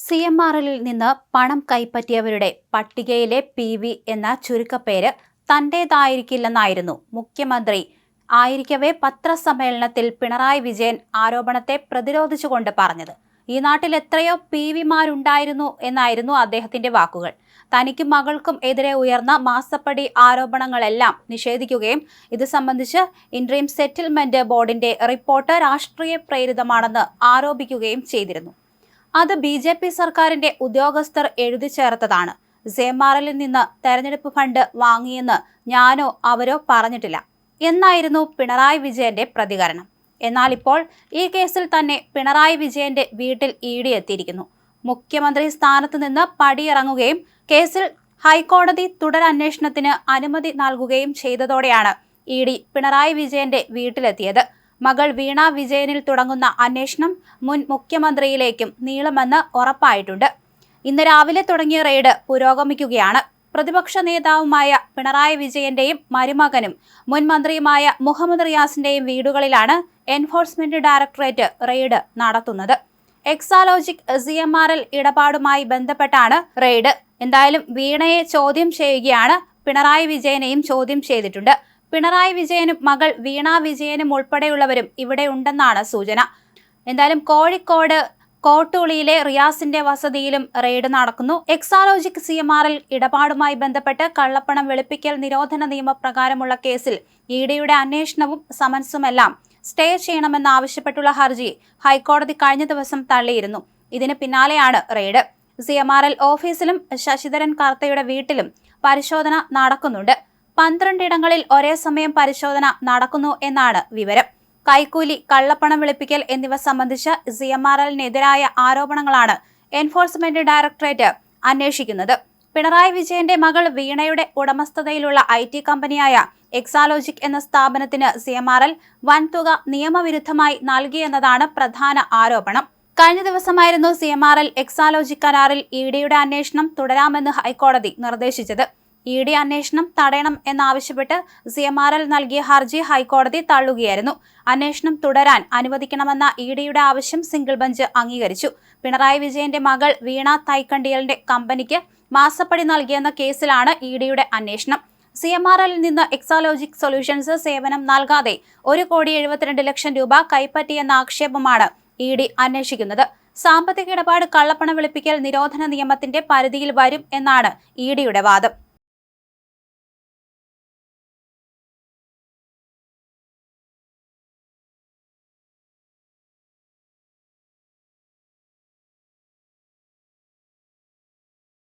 CMRL നിന്ന് പണം കൈപ്പറ്റിയവരുടെ പട്ടികയിലെ PV എന്ന ചുരുക്കപ്പേര് തന്റേതായിരിക്കില്ലെന്നായിരുന്നു മുഖ്യമന്ത്രി ആയിരിക്കവേ പത്രസമ്മേളനത്തിൽ പിണറായി വിജയൻ ആരോപണത്തെ പ്രതിരോധിച്ചുകൊണ്ട് പറഞ്ഞത്. ഈ നാട്ടിൽ എത്രയോ PVമാരുണ്ടായിരുന്നു എന്നായിരുന്നു അദ്ദേഹത്തിന്റെ വാക്കുകൾ. തനിക്കും മകൾക്കും എതിരെ ഉയർന്ന മാസപ്പടി ആരോപണങ്ങളെല്ലാം നിഷേധിക്കുകയും ഇത് സംബന്ധിച്ച് ഇന്ററിം സെറ്റിൽമെന്റ് ബോർഡിന്റെ റിപ്പോർട്ട് രാഷ്ട്രീയ പ്രേരിതമാണെന്ന് ആരോപിക്കുകയും ചെയ്തിരുന്നു. അത് BJP സർക്കാരിന്റെ ഉദ്യോഗസ്ഥർ എഴുതി ചേർത്തതാണ്. CMRL നിന്ന് തെരഞ്ഞെടുപ്പ് ഫണ്ട് വാങ്ങിയെന്ന് ഞാനോ അവരോ പറഞ്ഞിട്ടില്ല എന്നായിരുന്നു പിണറായി വിജയന്റെ പ്രതികരണം. എന്നാൽ ഇപ്പോൾ ഈ കേസിൽ തന്നെ പിണറായി വിജയന്റെ വീട്ടിൽ ED എത്തിയിരിക്കുന്നു. മുഖ്യമന്ത്രി സ്ഥാനത്ത് നിന്ന് പടിയിറങ്ങുകയും കേസിൽ ഹൈക്കോടതി തുടരന്വേഷണത്തിന് അനുമതി നൽകുകയും ചെയ്തതോടെയാണ് ED പിണറായി വിജയന്റെ വീട്ടിലെത്തിയത്. മകൾ വീണ വിജയനിൽ തുടങ്ങുന്ന അന്വേഷണം മുൻ മുഖ്യമന്ത്രിയിലേക്കും നീളുമെന്ന് ഉറപ്പായിട്ടുണ്ട്. ഇന്ന് രാവിലെ തുടങ്ങിയ റെയ്ഡ് പുരോഗമിക്കുകയാണ്. പ്രതിപക്ഷ നേതാവുമായ പിണറായി വിജയന്റെയും മരുമകനും മുൻ മന്ത്രിയുമായ മുഹമ്മദ് റിയാസിന്റെയും വീടുകളിലാണ് എൻഫോഴ്സ്മെന്റ് ഡയറക്ടറേറ്റ് റെയ്ഡ് നടത്തുന്നത്. എക്സാലോജിക് CMRL ഇടപാടുമായി ബന്ധപ്പെട്ടാണ് റെയ്ഡ്. എന്തായാലും വീണയെ ചോദ്യം ചെയ്യുകയാണ്. പിണറായി വിജയനെയും ചോദ്യം ചെയ്തിട്ടുണ്ട്. പിണറായി വിജയനും മകൾ വീണ വിജയനും ഉൾപ്പെടെയുള്ളവരും ഇവിടെ ഉണ്ടെന്നാണ് സൂചന. എന്തായാലും കോഴിക്കോട് കോട്ടുളിയിലെ റിയാസിന്റെ വസതിയിലും റെയ്ഡ് നടക്കുന്നു. എക്സാലോജിക് CMRL ഇടപാടുമായി ബന്ധപ്പെട്ട് കള്ളപ്പണം വെളുപ്പിക്കൽ നിരോധന നിയമപ്രകാരമുള്ള കേസിൽ EDയുടെ അന്വേഷണവും സമൻസുമെല്ലാം സ്റ്റേ ചെയ്യണമെന്നാവശ്യപ്പെട്ടുള്ള ഹർജി ഹൈക്കോടതി കഴിഞ്ഞ ദിവസം തള്ളിയിരുന്നു. ഇതിന് പിന്നാലെയാണ് റെയ്ഡ്. CMRL ഓഫീസിലും ശശിധരൻ കർത്തയുടെ വീട്ടിലും പരിശോധന നടക്കുന്നുണ്ട്. 12 ഇടങ്ങളിൽ ഒരേ സമയം പരിശോധന നടക്കുന്നു എന്നാണ് വിവരം. കൈക്കൂലി, കള്ളപ്പണം വെളുപ്പിക്കൽ എന്നിവ സംബന്ധിച്ച് CMRLനെതിരായ ആരോപണങ്ങളാണ് എൻഫോഴ്സ്മെന്റ് ഡയറക്ടറേറ്റ് അന്വേഷിക്കുന്നത്. പിണറായി വിജയന്റെ മകൾ വീണയുടെ ഉടമസ്ഥതയിലുള്ള IT കമ്പനിയായ എക്സാലോജിക് എന്ന സ്ഥാപനത്തിന് CMRL വൻതുക നിയമവിരുദ്ധമായി നൽകിയെന്നതാണ് പ്രധാന ആരോപണം. കഴിഞ്ഞ ദിവസമായിരുന്നു CMRL എക്സാലോജിക് കരാറിൽ EDയുടെ അന്വേഷണം തുടരാമെന്ന് ഹൈക്കോടതി നിർദ്ദേശിച്ചത്. ED അന്വേഷണം തടയണം എന്നാവശ്യപ്പെട്ട് CMRL നൽകിയ ഹർജി ഹൈക്കോടതി തള്ളുകയായിരുന്നു. അന്വേഷണം തുടരാൻ അനുവദിക്കണമെന്ന EDയുടെ ആവശ്യം സിംഗിൾ ബെഞ്ച് അംഗീകരിച്ചു. പിണറായി വിജയന്റെ മകൾ വീണ തൈക്കണ്ടിയലിന്റെ കമ്പനിക്ക് മാസപ്പടി നൽകിയെന്ന കേസിലാണ് EDയുടെ അന്വേഷണം. CMRL നിന്ന് എക്സാലോജിക് സൊല്യൂഷൻസ് സേവനം നൽകാതെ 1,72,00,000 രൂപ കൈപ്പറ്റിയെന്ന ആക്ഷേപമാണ് ED അന്വേഷിക്കുന്നത്. സാമ്പത്തിക ഇടപാട് കള്ളപ്പണം വെളുപ്പിക്കൽ നിരോധന നിയമത്തിന്റെ പരിധിയിൽ വരും എന്നാണ് EDയുടെ വാദം.